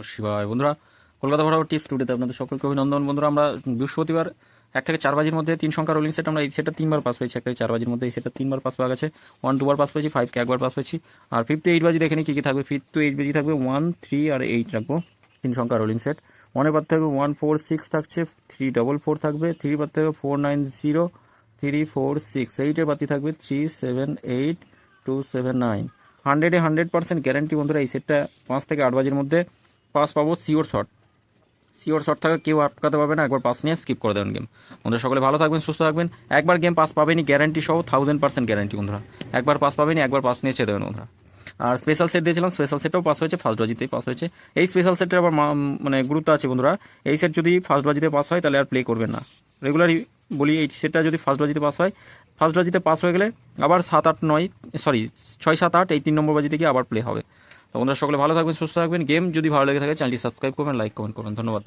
শিবায় বন্ধুরা, কলকাতা বরাবর টিপস টুডেতে আপনাদের সকলকে অভিনন্দন। বন্ধুরা, আমরা বৃহস্পতিবার 1 থেকে 4 বাজির মধ্যে 3 সংখ্যা রোলিং সেট, আমরা এই সেটটা 3 বার পাস পেয়েছি। 1 থেকে 4 বাজির মধ্যে এই সেটটা 3 বার পাস পাওয়া গেছে। 1 2 বার পাস পেয়েছি, 5 কে 1 বার পাস পেয়েছি। আর 5 টু 8 বাজি দেখে নিই কী কী থাকবে। 5 টু 8 বাজি থাকবে 1 3 আর 8 রাখবো, 3 সংখ্যা রোলিং সেট। 1 এর পার থাকবে 1 4 6 থাকছে, 3 4 4 থাকবে, 3 পার থাকবে 4 9 0 3 4 6, 8 এর পাতি থাকবে 3 7 8 2 7 9। 100-এ 100% গ্যারান্টি বন্ধুরা, এই সেটটা 5 থেকে 8 বাজির মধ্যে পাস পাবো। শিওর শট থাকে, কেউ আটকাতে পারবে না। একবার পাস নিয়ে স্কিপ করে দেবেন গেম। বন্ধুরা সকলে ভালো থাকবেন, সুস্থ থাকবেন। একবার গেম পাস পাবেনি গ্যারান্টি সহ, 1000% গ্যারান্টি বন্ধুরা। একবার পাস পাবেনি, একবার পাস নিয়ে ছেড়ে দেবেন বন্ধুরা। আর স্পেশাল সেট দিয়েছিলাম, স্পেশাল সেটটাও পাস হয়েছে, ফার্স্ট বাজিতেই পাস হয়েছে। এই স্পেশাল সেটের আবার মানে গুরুত্ব আছে বন্ধুরা। এই সেট যদি ফার্স্ট বাজিতে পাস হয় তাহলে আর প্লে করবেন না। রেগুলারই বলি, এই সেটটা যদি ফার্স্ট বাজিতে পাস হয়, ফার্স্ট বাজিতে পাস হয়ে গেলে আবার 7 8 9 6 7 8 এই 3 নম্বর বাজিতে গিয়ে আবার প্লে হবে। তো বন্ধুরা সকলে ভালো থাকবেন, সুস্থ থাকবেন। গেম যদি ভালো লেগে থাকে চ্যানেলটি সাবস্ক্রাইব করবেন, লাইক কমেন্ট করবেন। ধন্যবাদ।